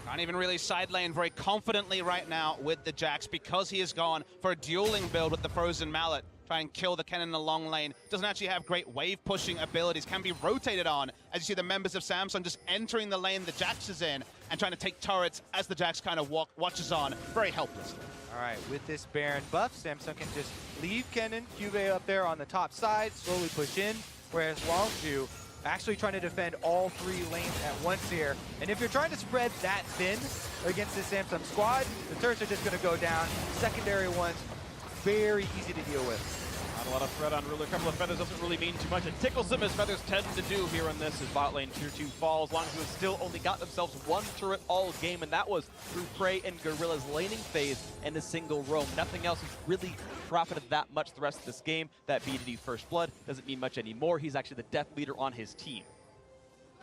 Not even really side lane very confidently right now with the Jax, because he has gone for a dueling build with the Frozen Mallet. Try and kill the Kennen in the long lane. Doesn't actually have great wave pushing abilities. Can be rotated on as you see the members of Samsung just entering the lane the Jax is in and trying to take turrets as the Jax kind of watches on. Very helpless. All right, with this Baron buff, Samsung can just leave Kennen, Cuvée up there on the top side, slowly push in, whereas Longzhu actually trying to defend all three lanes at once here. And if you're trying to spread that thin against this Samsung squad, the turrets are just going to go down. Secondary ones, very easy to deal with. Not a lot of threat on Ruler. A couple of feathers doesn't really mean too much. It tickles him, as feathers tend to do here on this, as bot lane tier 2 falls. Longzhu has still only got themselves one turret all game, and that was through Prey and Gorilla's laning phase and a single roam. Nothing else has really profited that much the rest of this game. That BDD first blood doesn't mean much anymore. He's actually the death leader on his team.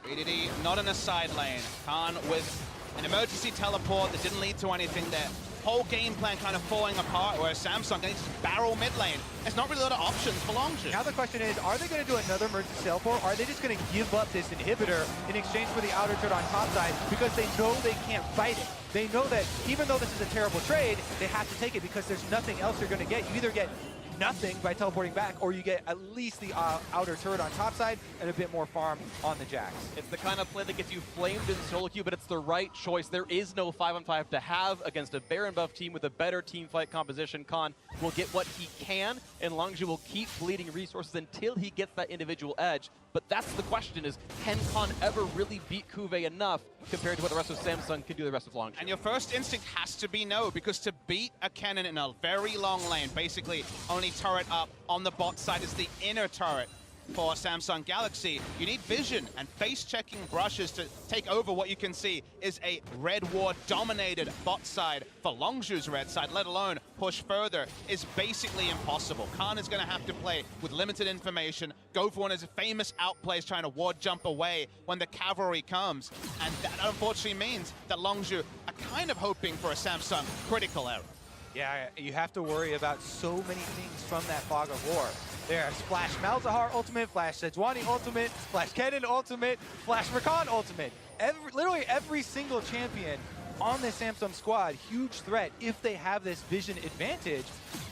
BDD not in a side lane. Khan with an emergency teleport that didn't lead to anything there. Whole game plan kind of falling apart, whereas Samsung needs to barrel mid lane. There's not really a lot of options for Longzhu. Now the question is, are they going to do another emergency teleport, or are they just going to give up this inhibitor in exchange for the outer turret on top side, because they know they can't fight it? They know that even though this is a terrible trade, they have to take it because there's nothing else you're going to get. You either get nothing by teleporting back, or you get at least the outer turret on top side and a bit more farm on the Jax. It's the kind of play that gets you flamed in solo queue, but it's the right choice. There is no 5-on-5 to have against a Baron buff team with a better team fight composition. Khan will get what he can, and Longzhu will keep bleeding resources until he gets that individual edge. But that's the question, is can Khan ever really beat Cuvée enough compared to what the rest of Samsung can do the rest of Longzhu? And your first instinct has to be no, because to beat a Kennen in a very long lane, basically only turret up on the bot side is the inner turret for Samsung Galaxy, you need vision and face-checking brushes to take over what you can see is a red ward dominated bot side for Longzhu's red side, let alone push further, is basically impossible. Khan is going to have to play with limited information, go for one of his famous outplays trying to ward jump away when the cavalry comes, and that unfortunately means that Longzhu are kind of hoping for a Samsung critical error. Yeah, you have to worry about so many things from that Fog of War. There's Flash Malzahar ultimate, Flash Sejuani ultimate, Flash Kennen ultimate, Flash Rakan ultimate. Literally every single champion on this Samsung squad, huge threat if they have this vision advantage,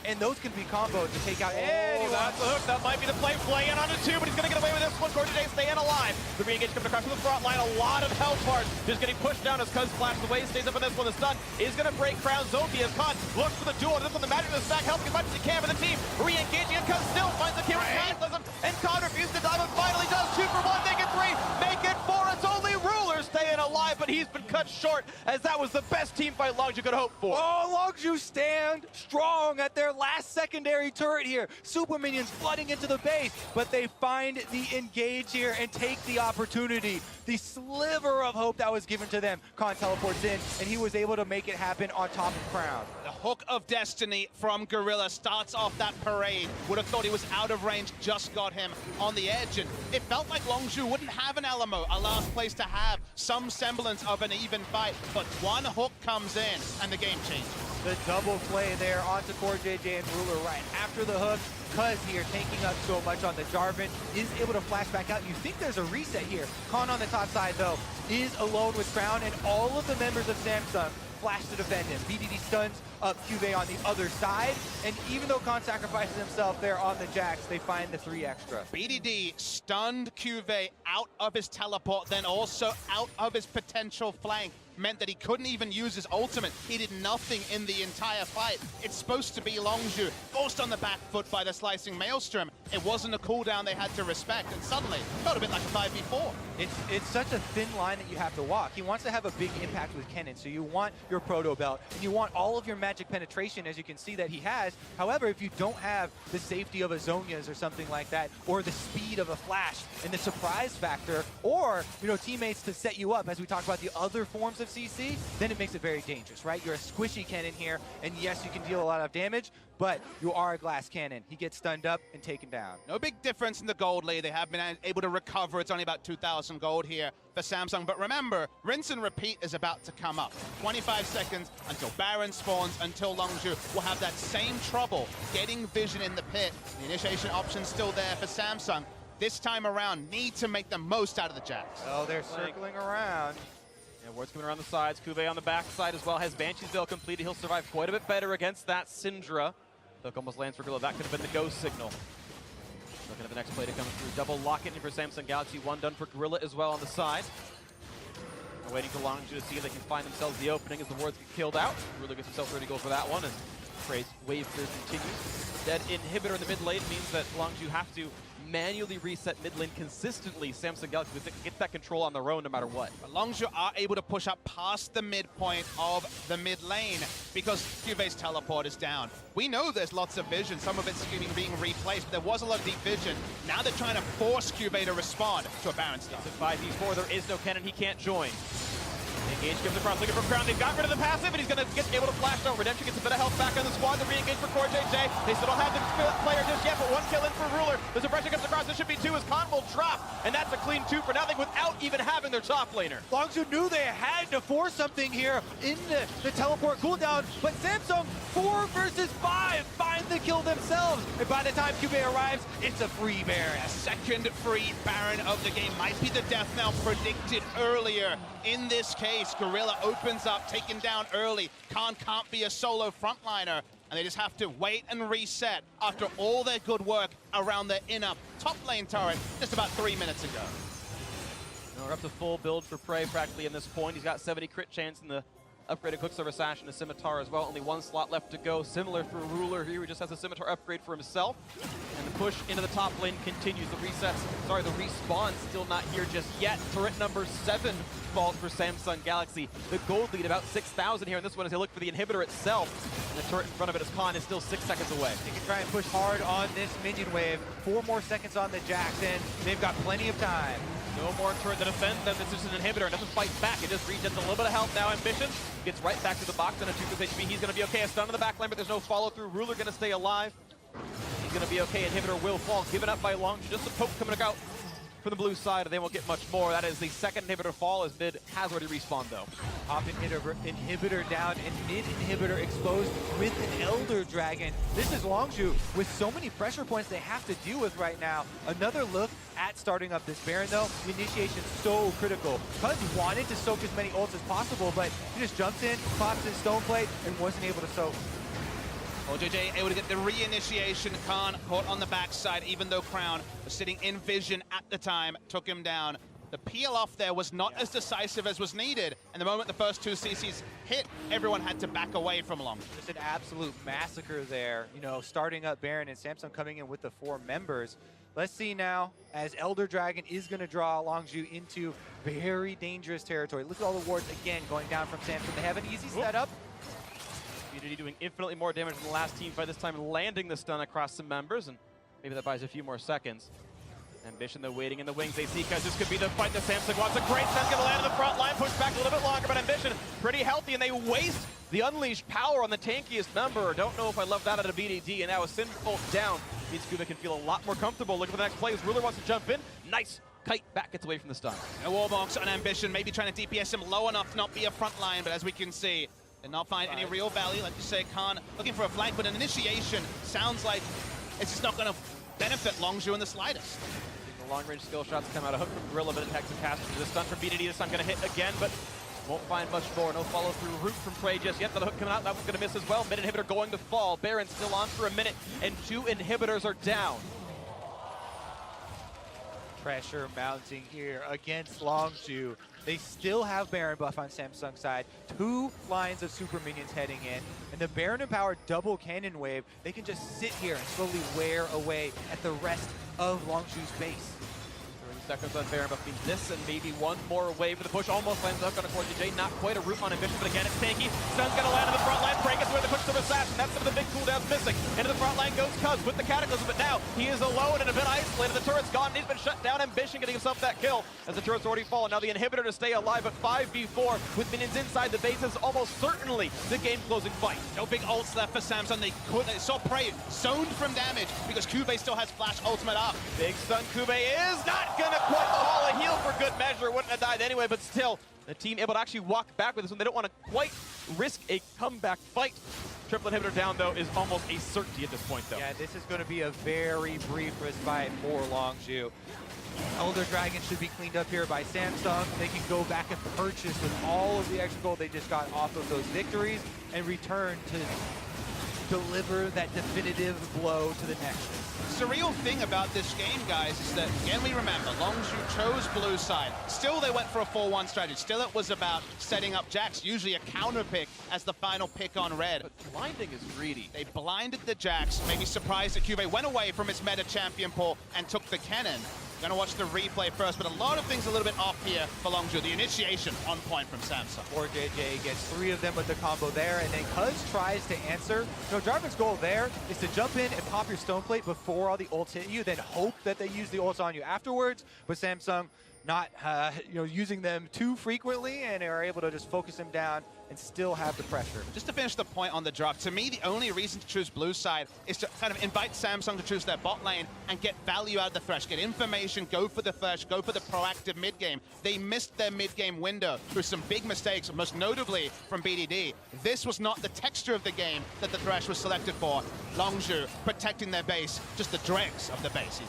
and those can be comboed to take out anyone. That's the hook. That might be the play. Play in onto two, but he's going to get away with this one. Corday staying alive. The re-engage coming across from the front line. A lot of health bars just getting pushed down as Cuz flashes away. Stays up in this one. The stun is going to break Crown Zombie as Khan looks for the duel. This one, the magic of the stack, helping as much as he can for the team. Re-engaging, and Cuz still finds the kill with Cataclysm, and Khan refuses to dive, and finally does. 2 for 1, make it 3, make it 4. It's only Ruler staying alive, but he's been cut short, as that was the best team fight Longzhu could hope for. Oh, Longzhu stand strong at their last secondary turret here. Super minions flooding into the base, but they find the engage here and take the opportunity. The sliver of hope that was given to them. Khan teleports in, and he was able to make it happen on top of Crown. The hook of destiny from Gorilla starts off that parade. Would have thought he was out of range, just got him on the edge, and it felt like Longzhu wouldn't have an Alamo, a last place to have some semblance of an even fight, but one hook comes in, and the game changes. The double play there onto Core JJ and Ruler right after the hook. Cuz here taking up so much on the Jarvan is able to flash back out. You think there's a reset here. Khan on the top side though is alone with Crown, and all of the members of Samsung flash to defend him. BDD stuns up Cuvée on the other side, and even though Khan sacrifices himself there on the Jax, they find the 3 extra. BDD stunned Cuvée out of his teleport, then also out of his potential flank, meant that he couldn't even use his ultimate. He did nothing in the entire fight. It's supposed to be Longzhu, forced on the back foot by the slicing Maelstrom. It wasn't a cooldown they had to respect, and suddenly, felt a bit like a 5v4. It's such a thin line that you have to walk. He wants to have a big impact with Kennen, so you want your proto belt, and you want all of your magic penetration, as you can see that he has. However, if you don't have the safety of a Zhonya's or something like that, or the speed of a Flash, and the surprise factor, or teammates to set you up, as we talk about the other forms of CC, then it makes it very dangerous, right? You're a squishy Kennen here, and yes, you can deal a lot of damage, but you are a glass cannon. He gets stunned up and taken down. No big difference in the gold lead. They have been able to recover. It's only about 2,000 gold here for Samsung. But remember, rinse and repeat is about to come up. 25 seconds until Baron spawns, until Longzhu will have that same trouble getting vision in the pit. The initiation option's still there for Samsung. This time around, need to make the most out of the Jax. Oh, they're circling around. Yeah, Ward's coming around the sides. Kube on the backside as well. Has Banshee's Veil completed. He'll survive quite a bit better against that Syndra. Hook almost lands for Gorilla. That could have been the go signal. Looking at the next play to come through. Double lock it in for Samsung Galaxy. One done for Gorilla as well on the side. We're waiting for Longzhu to see if they can find themselves the opening as the wards get killed out. Gorilla gets himself 30 gold for that one, and Prey's wave clear continues. That inhibitor in the mid lane means that Longzhu have to manually reset mid lane consistently. Samsung Galaxy get that control on their own no matter what. But Longzhu are able to push up past the midpoint of the mid lane because Cube's teleport is down. We know there's lots of vision, some of it's being replaced, but there was a lot of deep vision. Now they're trying to force Cube to respond to a Baron stuff. It's a 5v4, there is no Kennen, he can't join. Engage comes across looking for Crown. They've got rid of the passive, and he's going to get able to flash down. Redemption gets a bit of health back on the squad. The re-engage for Core JJ. They still don't have the player just yet, but one kill in for Ruler. The suppression comes across. There should be two as Khan will drop, and that's a clean two for nothing without even having their top laner. Longzhu knew they had to force something here in the teleport cooldown, but Samsung 4 versus 5 find the kill themselves. And by the time Cube arrives, it's a free Baron. A second free Baron of the game might be the death knell predicted earlier. In this case, Gorilla opens up, taken down early. Khan can't be a solo frontliner, and they just have to wait and reset after all their good work around their inner top lane turret just about 3 minutes ago. We're up to full build for Prey practically in this point. He's got 70 crit chance in the upgraded Quicksilver Sash and a Scimitar as well. Only one slot left to go. Similar for Ruler here, who just has a Scimitar upgrade for himself. And the push into the top lane continues. The respawn still not here just yet. Turret number 7 falls for Samsung Galaxy. The gold lead about 6,000 here in this one as they look for the inhibitor itself. And the turret in front of it as Khan is still 6 seconds away. They can try and push hard on this minion wave. 4 more seconds on the Jax, and they've got plenty of time. No more turret to defend them. This is an inhibitor. It doesn't fight back. It just regets a little bit of health now. Ambition gets right back to the box on a 2 HP. He's going to be okay. A stun in the back line, but there's no follow through. Ruler going to stay alive. He's going to be okay. Inhibitor will fall. Given up by Longzhu. Just a poke coming out from the blue side, and they won't get much more. That is the second inhibitor fall, as mid has already respawned though. Top inhibitor down and mid inhibitor exposed with an Elder Dragon. This is Longzhu with so many pressure points they have to deal with right now. Another look at starting up this Baron though. The initiation so critical. Cuz wanted to soak as many ults as possible, but he just jumped in, pops his stone plate, and wasn't able to soak. Well, JJ able to get the reinitiation. Khan caught on the backside, even though Crown was sitting in vision at the time, took him down. The peel off there was not as decisive as was needed, and the moment the first 2 CCs hit, everyone had to back away from Longzhu. Just an absolute massacre there, starting up Baron and Samsung coming in with the 4 members. Let's see now, as Elder Dragon is going to draw Longzhu into very dangerous territory. Look at all the wards again going down from Samsung. They have an easy setup. Community doing infinitely more damage than the last team fight, this time landing the stun across some members, and maybe that buys a few more seconds. Ambition, though, waiting in the wings. They see because this could be the fight that Samsung wants. A great stun, going to land in the front line, push back a little bit longer, but Ambition pretty healthy, and they waste the unleashed power on the tankiest member. Don't know if I love that out of BDD, and now a Sinful down means Kuba can feel a lot more comfortable. Looking for the next play as Ruler wants to jump in. Nice kite back, gets away from the stun. A wallbox on Ambition, maybe trying to DPS him low enough to not be a front line, but as we can see, did not find any real value. Like you say, Khan looking for a flank, but an initiation sounds like it's just not going to benefit Longzhu in the slightest. The long-range skill shots come out. A hook from Gorilla, but it attacks and casts the stun from BDD. This time going to hit again, but won't find much more. No follow-through route from Prey just yet. The hook coming out, that one's going to miss as well. Mid inhibitor going to fall. Baron still on for a minute, and 2 inhibitors are down. Pressure mounting here against Longzhu. They still have Baron buff on Samsung's side. 2 lines of super minions heading in. And the Baron empowered double cannon wave, they can just sit here and slowly wear away at the rest of Longzhu's base. 30 seconds on Baron buff means this and maybe one more wave for the push. Almost lands up on a Corky J. Not quite a root on Ambition, but again, it's tanky. Stun's going to land in the front line. Prey gets where they push to the assassin. That's some of the big cooldowns missing. Into the front line goes Cuz with the Cataclysm, but now he is alone and a bit isolated. The turret's gone and he's been shut down. Ambition getting himself that kill as the turret's already fallen. Now the inhibitor to stay alive at 5v4 with minions inside the base is almost certainly the game-closing fight. No big ults left for Samsung. They saw Prey zoned from damage because Kube still has flash ultimate up. Big stun. Kube is not going to quite haul a heal for good measure. Wouldn't have died anyway, but still, the team able to actually walk back with this one. They don't want to quite risk a comeback fight. Triple inhibitor down, though, is almost a certainty at this point, though. Yeah, this is going to be a very brief respite for Longzhu. Elder Dragon should be cleaned up here by Samsung. They can go back and purchase with all of the extra gold they just got off of those victories and return to deliver that definitive blow to the Nexus. Surreal thing about this game, guys, is that, again, we remember, Longzhu chose blue side. Still, they went for a 4-1 strategy. Still, it was about setting up Jax, usually a counter pick as the final pick on red. But blinding is greedy. They blinded the Jax, maybe surprised that Cube went away from its meta champion pool and took the cannon. Gonna watch the replay first, but a lot of things a little bit off here for Longzhu. The initiation on point from Samsung. Or JJ gets 3 of them with the combo there, and then Cuz tries to answer. Jarvan's goal there is to jump in and pop your stone plate before all the ults hit you, then hope that they use the ults on you afterwards. But Samsung not using them too frequently and are able to just focus him down and still have the pressure. Just to finish the point on the drop, to me, the only reason to choose blue side is to kind of invite Samsung to choose their bot lane and get value out of the Thresh, get information, go for the Thresh, go for the proactive mid-game. They missed their mid-game window through some big mistakes, most notably from BDD. This was not the texture of the game that the Thresh was selected for. Longzhu protecting their base, just the dregs of the base.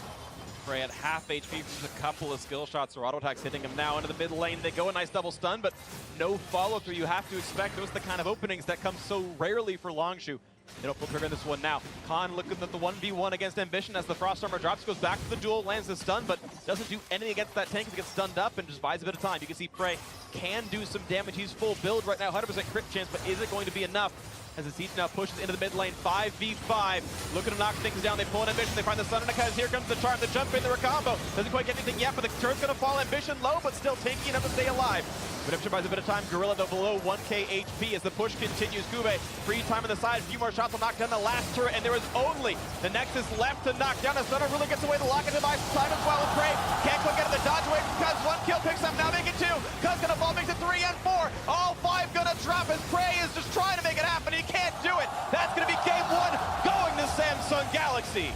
Prey at half HP, just a couple of skill shots or auto attacks hitting him now into the mid lane. They go a nice double stun, but no follow through. You have to expect those are the kind of openings that come so rarely for Longzhu. They don't pull trigger this one now. Khan looking at the 1v1 against Ambition as the Frost Armor drops, goes back to the duel, lands the stun, but doesn't do anything against that tank. He gets stunned up and just buys a bit of time. You can see Prey can do some damage. He's full build right now, 100% crit chance, but is it going to be enough? As the Siege now pushes into the mid lane, 5v5. Looking to knock things down. They pull an Ambition. They find the Sun and Akaz. Here comes the charm. The jump in, the recombo. Doesn't quite get anything yet, but the turn's going to fall. Ambition low, but still tanky enough to stay alive. Redemption buys a bit of time. Gorilla though below 1k HP as the push continues. Kube, free time on the side. A few more shots will knock down the last turret, and there is only the Nexus left to knock down. A Stunner really gets away. The lock-in device time as well. And Prey can't quite get it. The dodge away from Cuz. 1 kill picks up. Now make it 2. Cuz gonna fall, makes it 3 and 4. All 5 gonna drop as Prey is just trying to make it happen. He can't do it. That's gonna be game 1 going to Samsung Galaxy.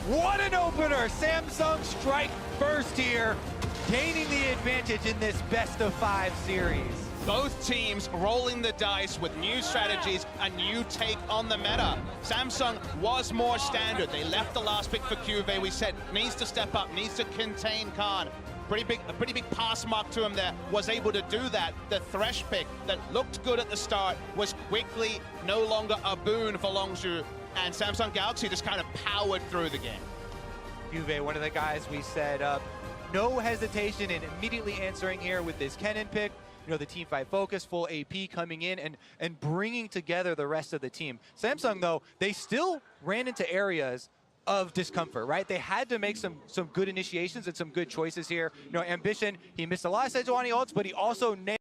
What an opener! Samsung strike first here, gaining the advantage in this best-of-5 series. Both teams rolling the dice with new strategies, a new take on the meta. Samsung was more standard. They left the last pick for Cube. We said needs to step up, needs to contain Khan. A pretty big pass mark to him there, was able to do that. The Thresh pick that looked good at the start was quickly no longer a boon for Longzhu, and Samsung Galaxy just kind of powered through the game. Juve, one of the guys we set up, no hesitation in immediately answering here with this cannon pick. The team fight focus, full AP coming in and bringing together the rest of the team. Samsung, though, they still ran into areas of discomfort, right? They had to make some good initiations and some good choices here. Ambition, he missed a lot of Sejuani ults, but he also nailed